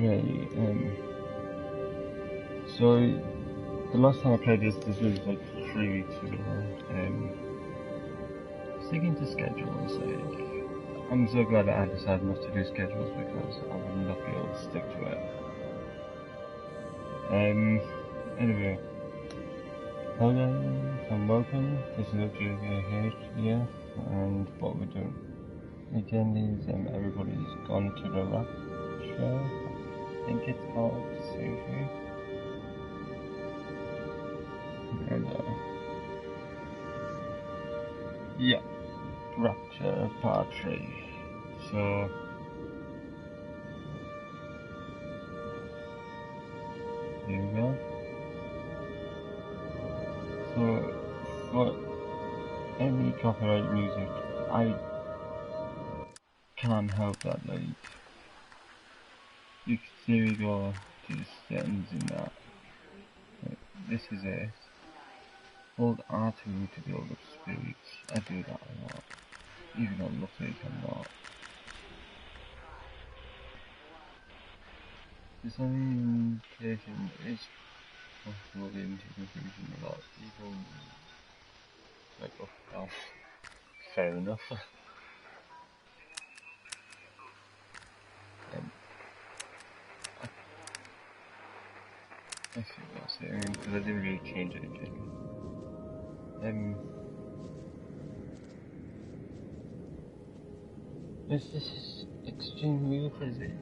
Okay, so the last time I played this was like 3 weeks ago. Sticking to schedules, I'm so glad that I decided not to do schedules because I would not be able to stick to it. Anyway, hello guys, and welcome. This is OJH here, and what we're doing again is everybody's gone to the Rapture. I think it's called safely. And yeah, Rapture Part 3. So here we go. So for any copyright music, I can't help that, like, you can see we go to the settings in that. This is it. Hold R2 to build up spirits. I do that a lot, even on Lucky I'm not. This orientation is possibly into confusion a lot. People like, oh, well, fair enough. I see what I'm saying, because I didn't really change anything. This is extreme real physics.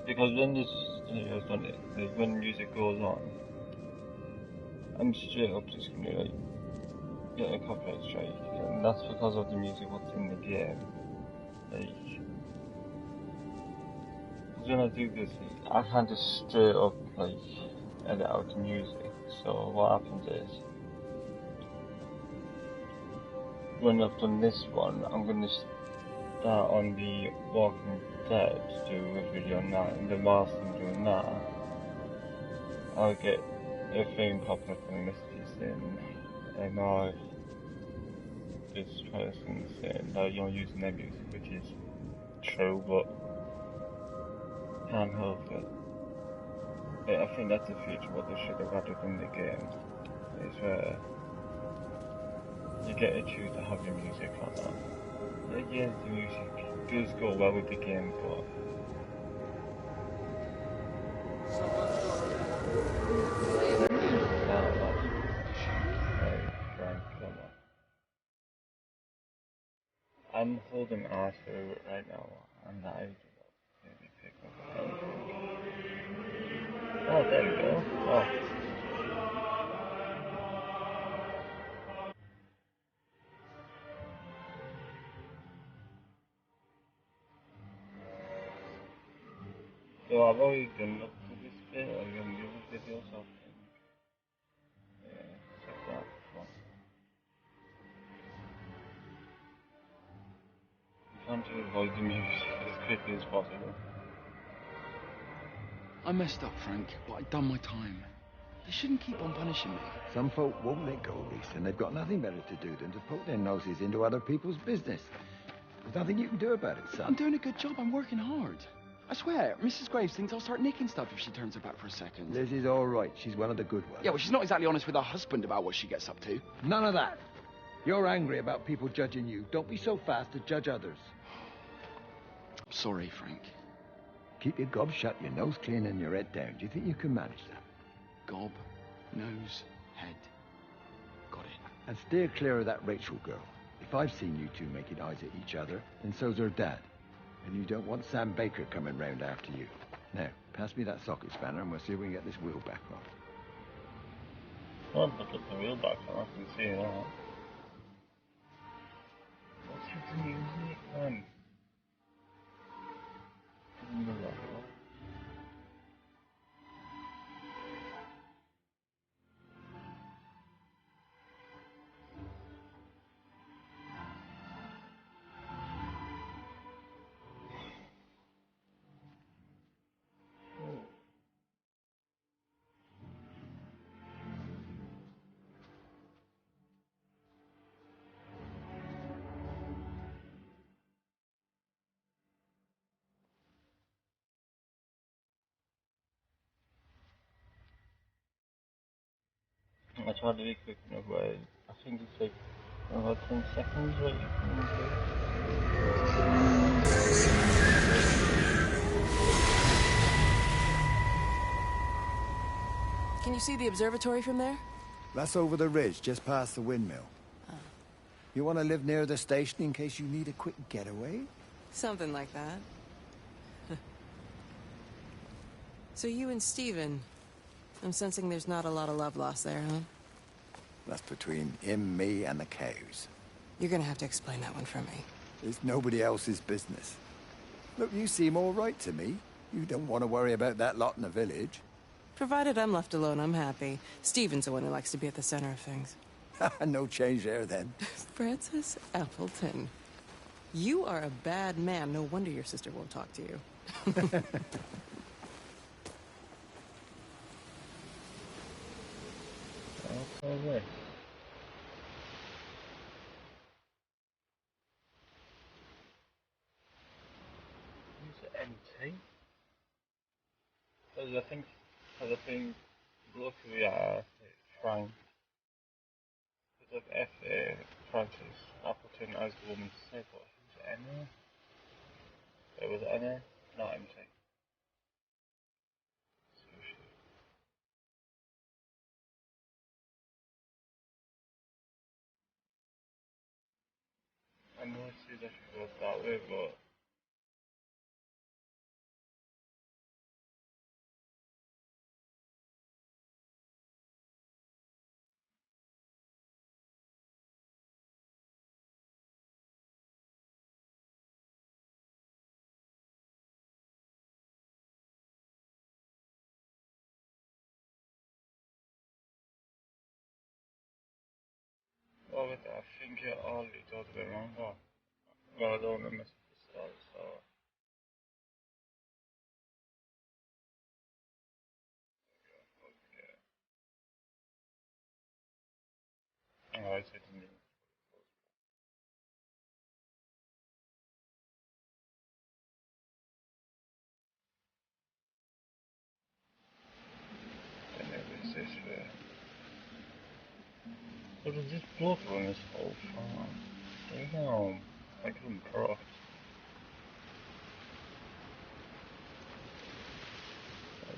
Because when this video's done it, like when music goes on, I'm straight up just gonna like get a copyright strike, and that's because of the music what's in the game. Like, when I do this, I can't just straight up like edit out the music. So what happens is, when I've done this one, I'm gonna start on the Walking Dead, do a video on that, and then whilst I'm doing that, I'll get a thing popping up on the messages saying, this person saying that you're using their music, which is true, but can't help it. I think that's the future what they should have added in the game, is where you get to choose to have your music on that. Like, yeah, the music does go well with the game, but I'm holding R2 right now, and I maybe pick up anything. Oh, there we go. Oh. So I've already done up to this bit, or you can do the video something. Yeah, check that one. I'm trying to avoid the music as quickly as possible. I messed up, Frank, but I'd done my time. They shouldn't keep on punishing me. Some folk won't let go, Reese, and they've got nothing better to do than to poke their noses into other people's business. There's nothing you can do about it, son. I'm doing a good job. I'm working hard. I swear, Mrs. Graves thinks I'll start nicking stuff if she turns her back for a second. Liz is all right. She's one of the good ones. Yeah, well, she's not exactly honest with her husband about what she gets up to. None of that. You're angry about people judging you. Don't be so fast to judge others. I'm sorry, Frank. Keep your gob shut, your nose clean, and your head down. Do you think you can manage that? Gob, nose, head. Got it. And steer clear of that Rachel girl. If I've seen you two making eyes at each other, then so's her dad. And you don't want Sam Baker coming round after you. Now, pass me that socket spanner and we'll see if we can get this wheel back on. I'll put the wheel back on, I can see that. What's with the music, man? I tried to be quick enough, but I think it's like about 10 seconds what you can do. Can you see the observatory from there? That's over the ridge, just past the windmill. Oh. You want to live near the station in case you need a quick getaway? Something like that. So you and Steven, I'm sensing there's not a lot of love lost there, huh? That's between him, me, and the cows. You're gonna have to explain that one for me. It's nobody else's business. Look, you seem all right to me. You don't want to worry about that lot in the village. Provided I'm left alone, I'm happy. Steven's the one who likes to be at the center of things. No change there, then. Francis Appleton. You are a bad man. No wonder your sister won't talk to you. Okay. Use MT. Because I think luckily Frank. Because of F. Francis Appleton as the woman said, but who's Emma? It was Emma, not MT. I know I see that she goes that way, but oh, wait, I think it already told a bit wrong, but well, I don't remember the start, so yeah. Oh, I said didn't. Then it was this way. So does this blood run this whole farm? Damn, I couldn't cross.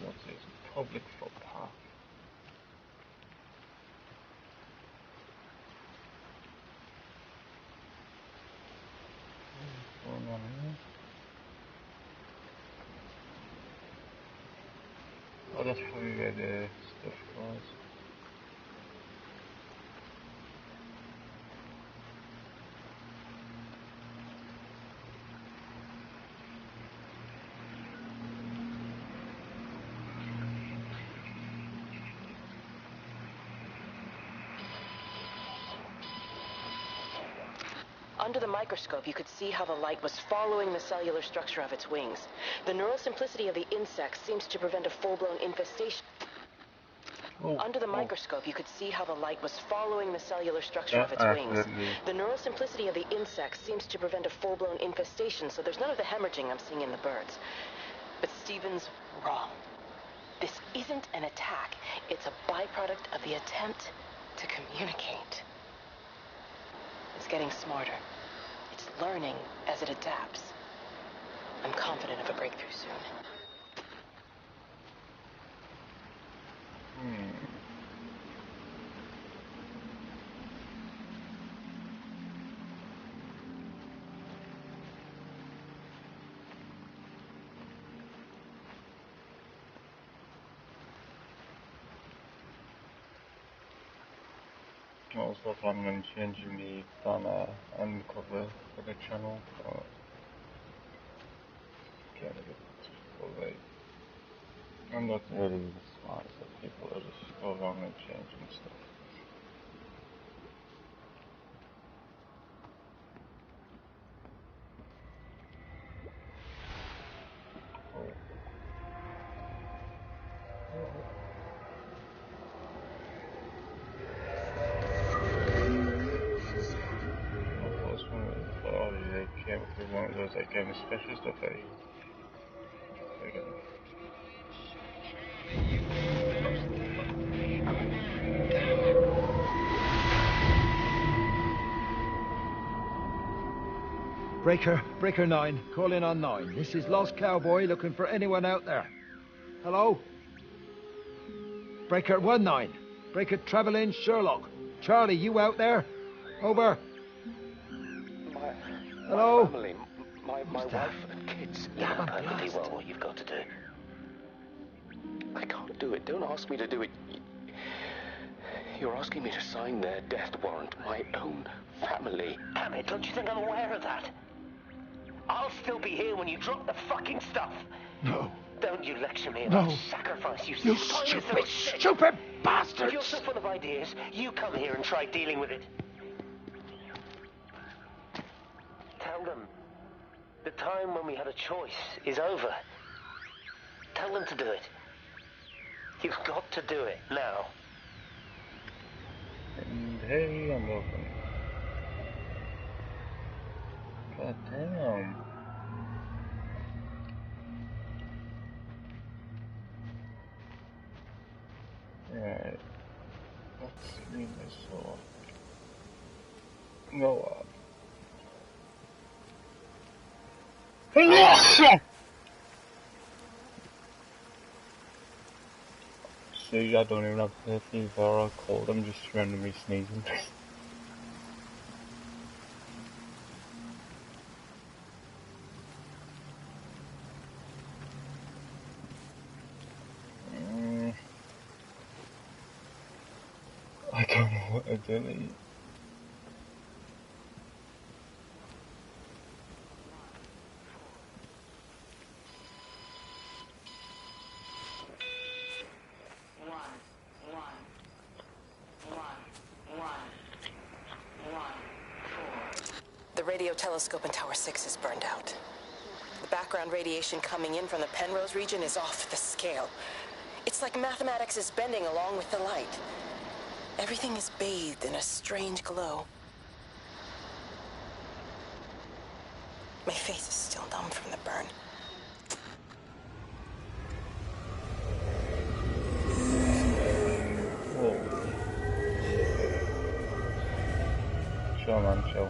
What's this? Public footpath. What's going on here? Oh, that's probably where the stuff goes. Under the microscope, you could see how the light was following the cellular structure of its wings. The neural simplicity of the insect seems to prevent a full-blown infestation. Under the microscope, you could see how the light was following the cellular structure of its wings. The neural simplicity of the insect seems to prevent a full-blown infestation, so there's none of the hemorrhaging I'm seeing in the birds. But Steven's wrong. This isn't an attack. It's a byproduct of the attempt to communicate. It's getting smarter. It's learning as it adapts. I'm confident of a breakthrough soon. Also planning on changing the banner and cover for the channel, but getting a bit too late. I'm not really smart, so people are just go around and changing stuff. Came through one of those like special stuff that Breaker 9, call in on 9. This is Lost Cowboy looking for anyone out there. Hello? Breaker 19, Breaker Travelin' Sherlock. Charlie, you out there? Over. Hello? My family, my wife and kids. You have a perfectly blast. well what you've got to do. I can't do it. Don't ask me to do it. You're asking me to sign their death warrant. My own family. Damn it, don't you think I'm aware of that? I'll still be here when you drop the fucking stuff. No. Don't you lecture me No. about sacrifice, you You spineless stupid, little shit. stupid If bastards! you're so full of ideas, you come here and try dealing with it. Tell them the time when we had a choice is over. Tell them to do it. You've got to do it now. And hey, I'm open. God damn. Right. Let's leave this off. Go up. See, I don't even have to fever or cold, I'm just randomly sneezing. I don't know what to delete. The radio telescope in Tower 6 is burned out. The background radiation coming in from the Penrose region is off the scale. It's like mathematics is bending along with the light. Everything is bathed in a strange glow. My face is still numb from the burn. Whoa. Chill, man, chill.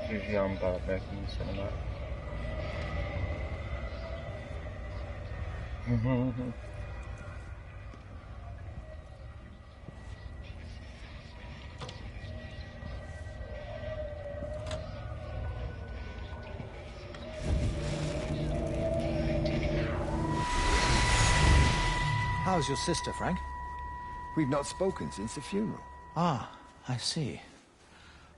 Usually I'm bad at making cinema. How's your sister, Frank? We've not spoken since the funeral. Ah, I see.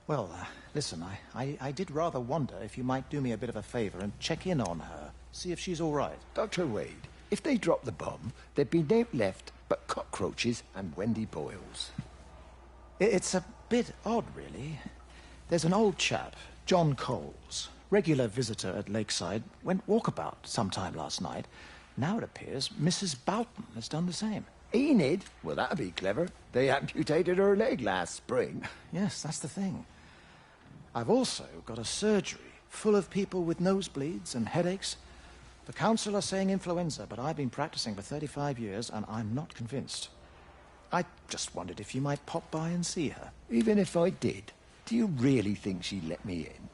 Well, listen, I did rather wonder if you might do me a bit of a favor and check in on her, see if she's all right. Dr. Wade, if they dropped the bomb, there'd be no left but cockroaches and Wendy Boyles. It's a bit odd, really. There's an old chap, John Coles, regular visitor at Lakeside, went walkabout sometime last night. Now it appears Mrs. Boughton has done the same. Enid? Well, that'd be clever. They amputated her leg last spring. Yes, that's the thing. I've also got a surgery full of people with nosebleeds and headaches. The council are saying influenza, but I've been practicing for 35 years and I'm not convinced. I just wondered if you might pop by and see her. Even if I did, do you really think she'd let me in?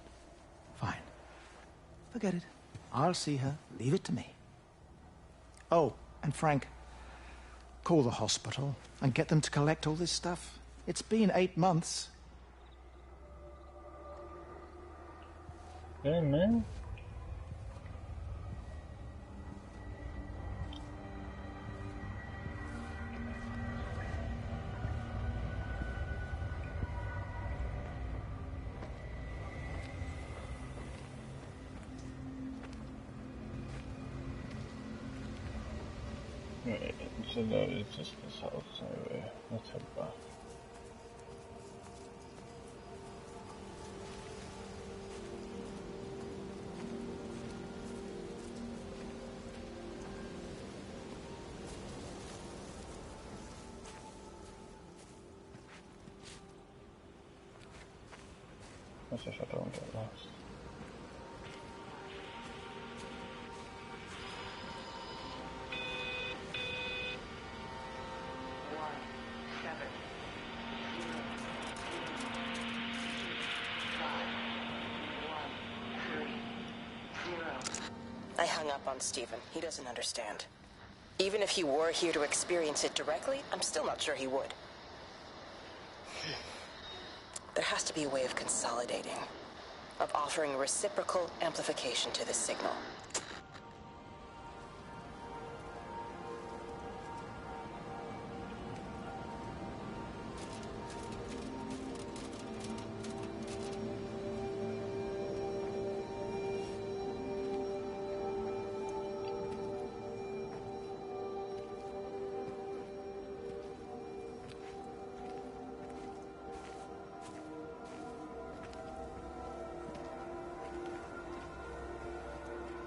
Fine. Forget it. I'll see her. Leave it to me. Oh, and Frank, call the hospital and get them to collect all this stuff. It's been 8 months. Yeah, man. Right, so no, it's just this house anyway. Let's head back. Let's see if I don't get lost. I hung up on Stephen. He doesn't understand. Even if he were here to experience it directly, I'm still not sure he would. There has to be a way of consolidating, of offering reciprocal amplification to this signal.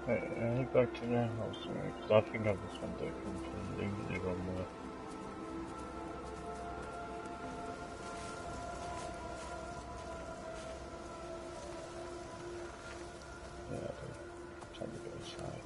Right, I head back to the house now, because I think I've just went different from the one more. Yeah, I do. Time to go inside.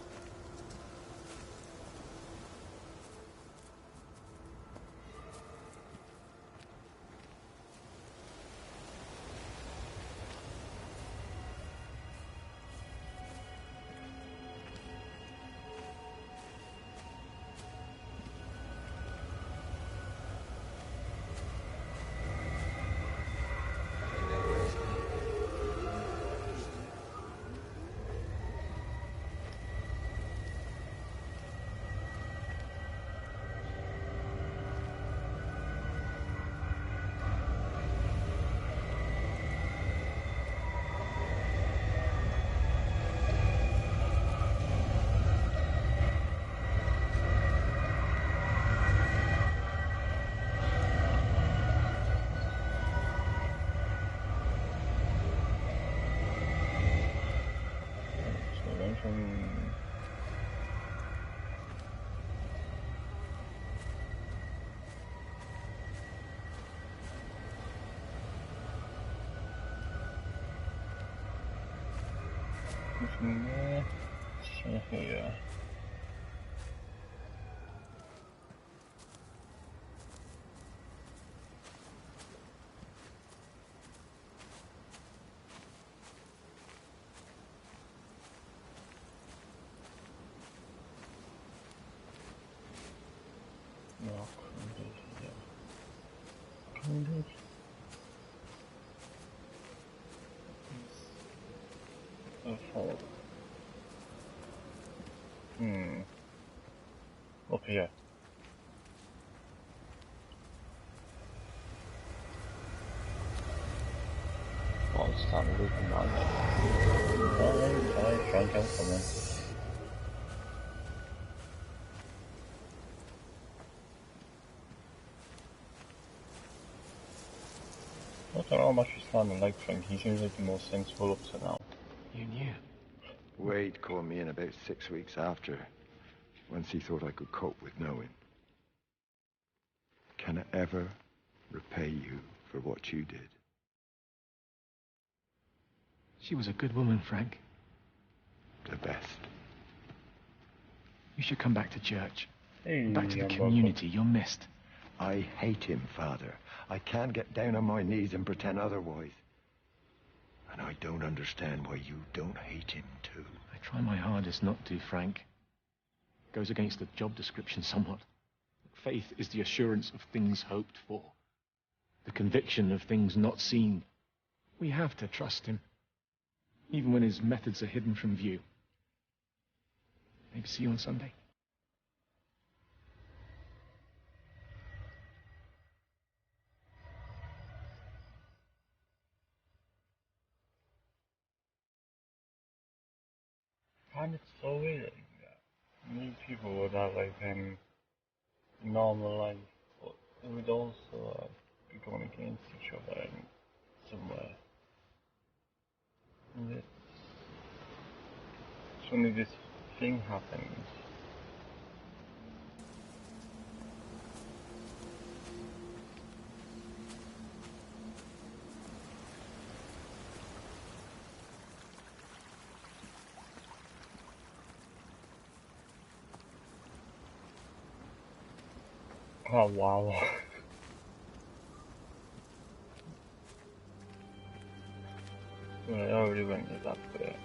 From there to here. No, crumbled, yeah. Crumbled. Oh, hold. Up here. Oh, it's time to loop around there. Alright, Frank, I'm coming. I don't know how much he's sounding like Frank. He seems like the most sensible up to now. You knew. Wade called me in about 6 weeks after, once he thought I could cope with knowing. Can I ever repay you for what you did? She was a good woman, Frank. The best. You should come back to church. Hey, Back to the I'm community. You're missed. I hate him, Father. I can't get down on my knees and pretend otherwise. And I don't understand why you don't hate him, too. I try my hardest not to, Frank. Goes against the job description somewhat. Faith is the assurance of things hoped for. The conviction of things not seen. We have to trust him, even when his methods are hidden from view. Maybe see you on Sunday. And it's so weird. Many people would have like normal life, but it would also be going against each other in somewhere. And it's only this thing happens. Oh wow. Well, I already went to that bit.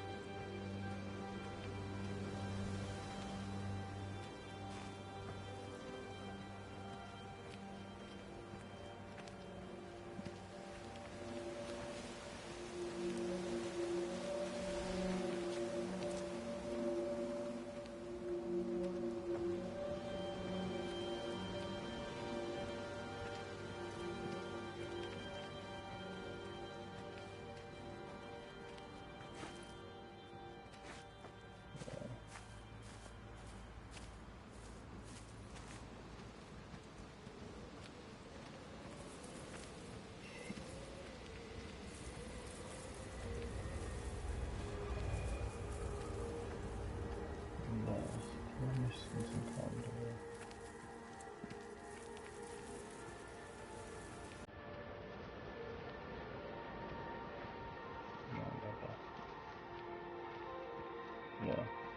Yeah,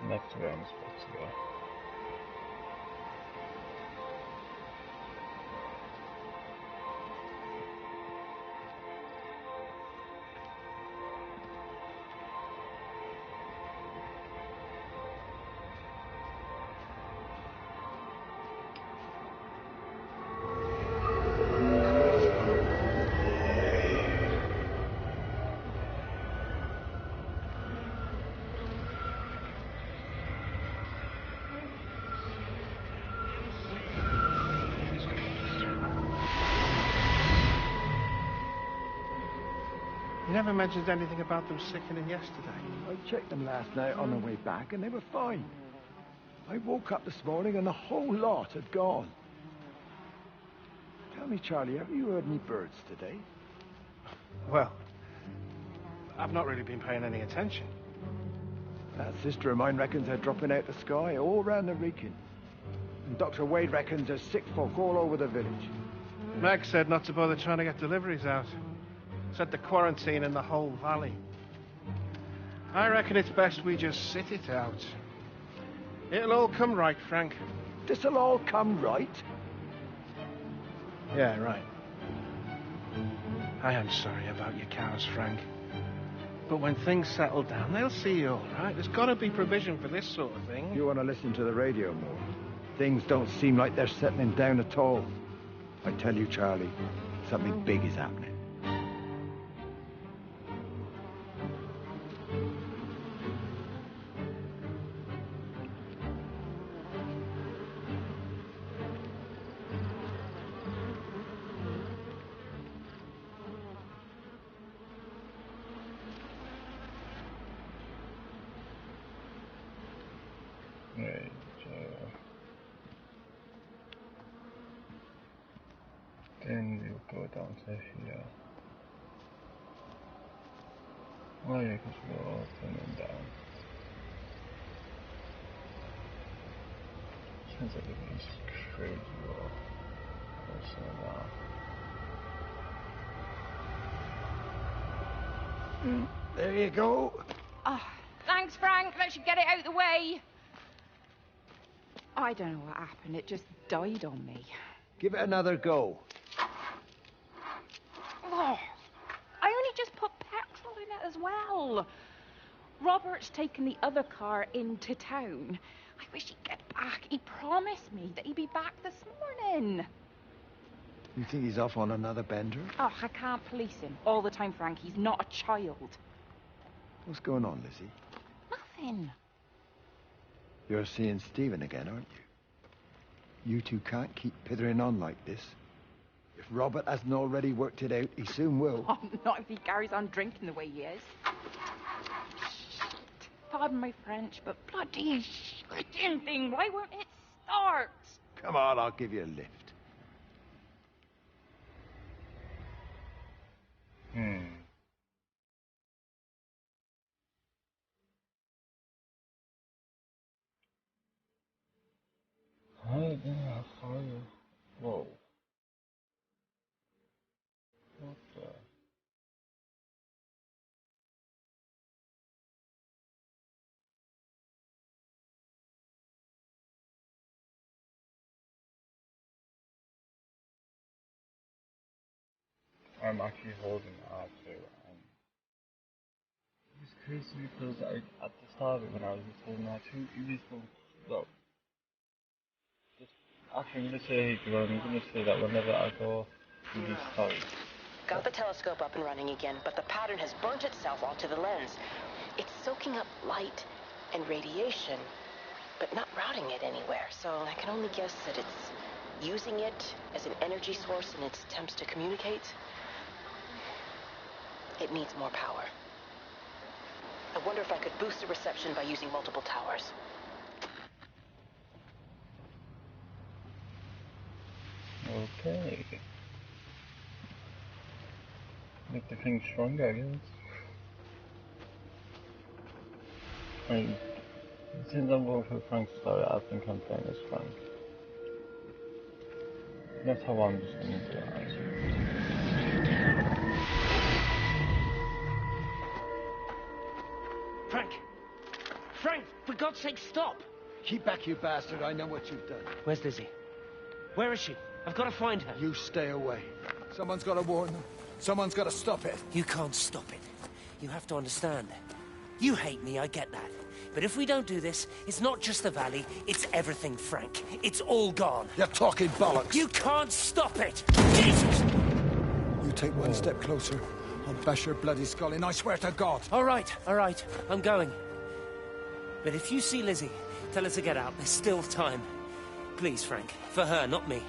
next to where I'm supposed to go. You never mentioned anything about them sickening yesterday. I checked them last night on the way back, and they were fine. I woke up this morning, and the whole lot had gone. Tell me, Charlie, have you heard any birds today? Well, I've not really been paying any attention. That sister of mine reckons they're dropping out the sky all round the Wrekin. And Dr. Wade reckons there's sick folk all over the village. Meg said not to bother trying to get deliveries out. Said the quarantine in the whole valley. I reckon it's best we just sit it out. It'll all come right, Frank. This'll all come right. Yeah, right. I am sorry about your cows, Frank. But when things settle down, they'll see you all right. There's got to be provision for this sort of thing. You want to listen to the radio more? Things don't seem like they're settling down at all. I tell you, Charlie, something big is happening. Right, then we'll go down to here. Oh yeah, because we're all turning down. Sounds like everything's crazy well. There you go. Oh, thanks, Frank. That should get it out of the way. I don't know what happened. It just died on me. Give it another go. Oh, I only just put petrol in it as well. Robert's taken the other car into town. I wish he'd get back. He promised me that he'd be back this morning. You think he's off on another bender? Oh, I can't police him all the time, Frank. He's not a child. What's going on, Lizzie? Nothing. You're seeing Stephen again, aren't you? You two can't keep pithering on like this. If Robert hasn't already worked it out, he soon will. Oh, not if he carries on drinking the way he is. Shit. Pardon my French, but bloody shitting thing. Why won't it start? Come on, I'll give you a lift. Whoa. What the? I'm actually holding R2, and it's crazy because at the start of it, when I was just holding R2, it was well, just actually I'm gonna say, I'm gonna say that whenever I go through these stories. Got the telescope up and running again, but the pattern has burnt itself onto the lens. It's soaking up light and radiation, but not routing it anywhere, so I can only guess that it's using it as an energy source in its attempts to communicate. It needs more power. I wonder if I could boost the reception by using multiple towers. Okay. Make the thing stronger, I guess. I mean, since I'm going for Frank's story, I think I'm playing as Frank. That's how I'm just going to do it. Frank! Frank, for God's sake, stop! Keep back, you bastard. I know what you've done. Where's Lizzie? Where is she? I've got to find her. You stay away. Someone's got to warn them. Someone's got to stop it. You can't stop it. You have to understand. You hate me, I get that. But if we don't do this, it's not just the valley, it's everything, Frank. It's all gone. You're talking bollocks. You can't stop it! Jesus! You take one step closer, I'll bash your bloody skull in, I swear to God. All right, I'm going. But if you see Lizzie, tell her to get out. There's still time. Please, Frank. For her, not me.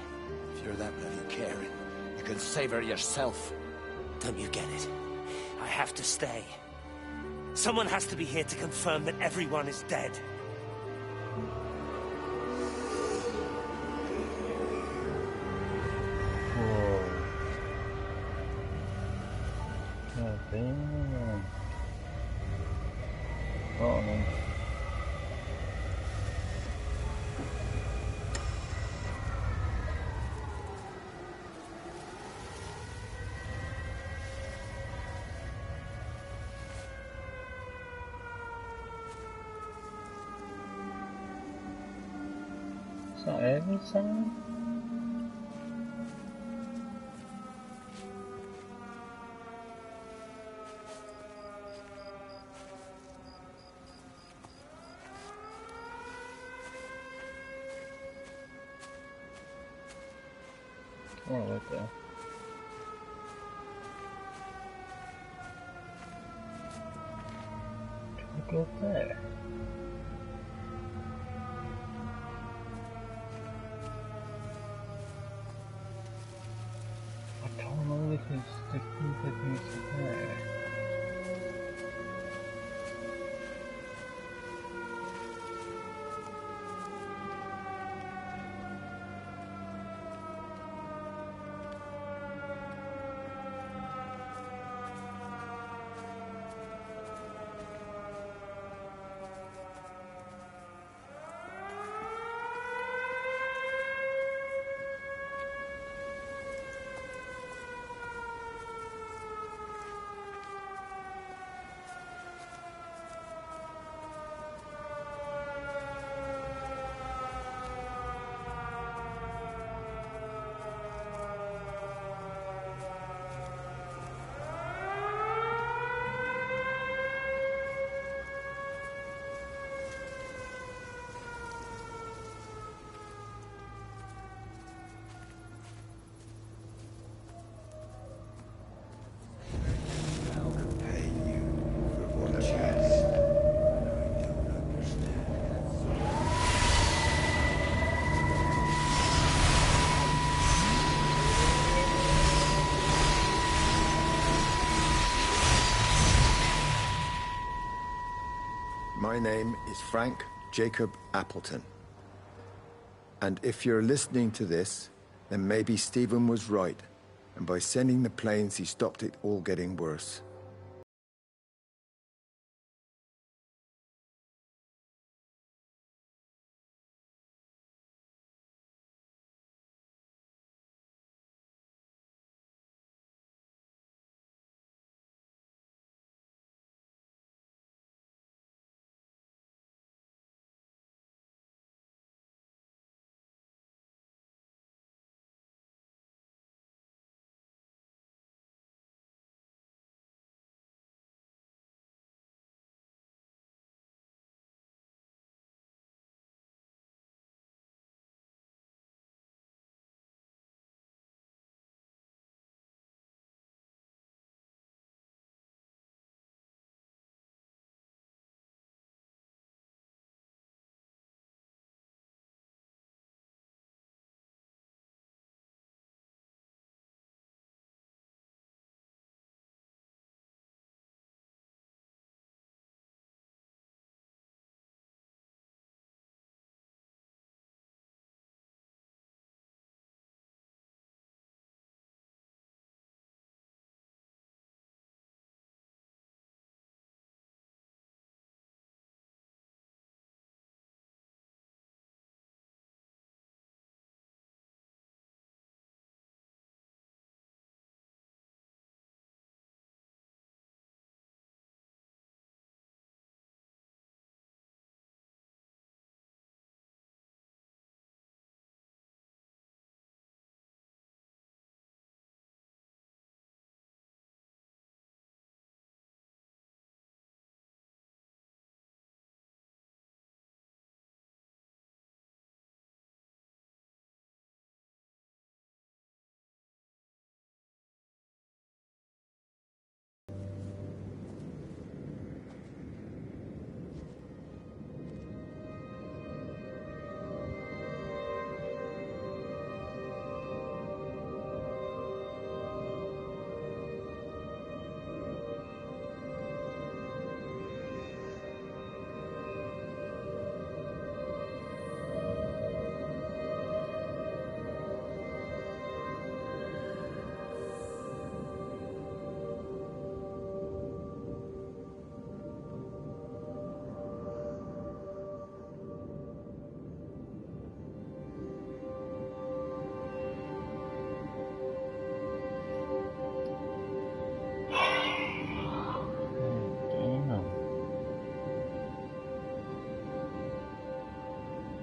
If you're that bloody caring, you can save her yourself. Don't you get it? I have to stay. Someone has to be here to confirm that everyone is dead. Whoa. God damn. Oh, man. Is that every time? Oh, right there. Can we go there? I don't know if it's the key that needs to there. My name is Frank Jacob Appleton. And if you're listening to this, then maybe Stephen was right. And by sending the planes, he stopped it all getting worse.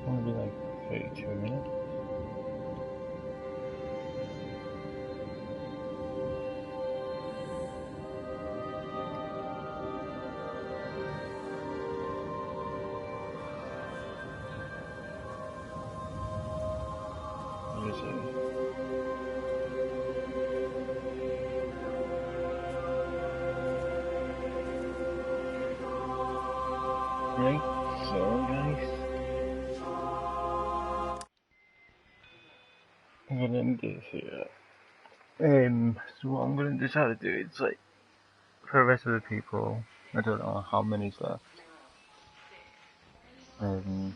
Only like 32 minutes. What is it? Right, so guys, I'm gonna end this here. So what I'm gonna decide to do is like, for the rest of the people, I don't know how many's left. I'm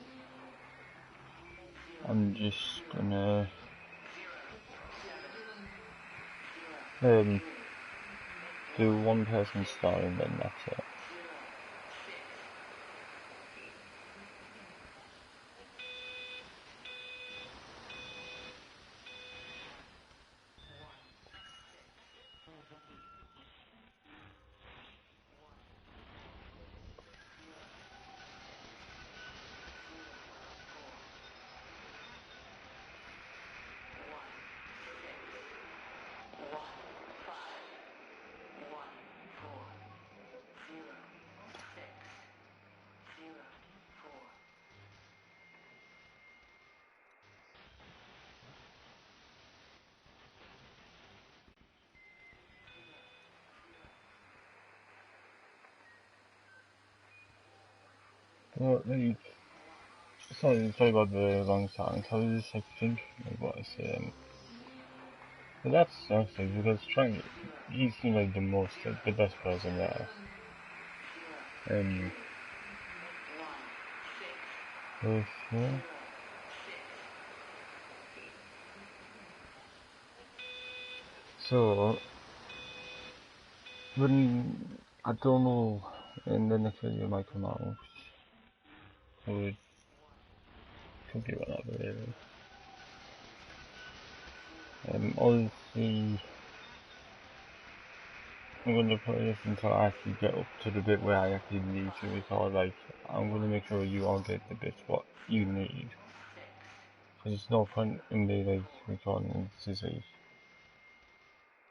just gonna do one person starting, then that's it. Well, sorry about the long silence. I was just like thinking of what I said. But that's honestly because Frank, he seemed like the best person there. Both here. So, when, I don't know, in the next video might come out, it could be whenever really. Obviously, I'm going to play this until I actually get up to the bit where I actually need to record. Like, I'm going to make sure you all get the bits what you need. Because there's no point in me like recording to say,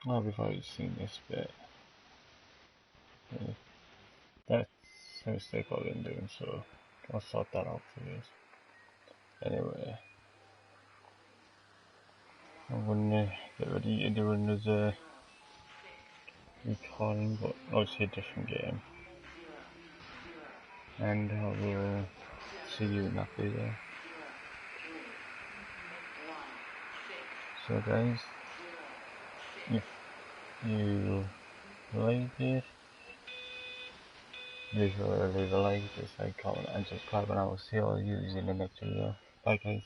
oh, we've already seen this bit. Yeah, that's a mistake I've been doing, so I'll sort that out for you. Anyway, I'm gonna get ready to do another recording, but obviously a different game. And I will see you in that video. So guys, if you like it, make sure to leave a like, dislike, comment and subscribe, and I will see all of you in the next video. Bye guys.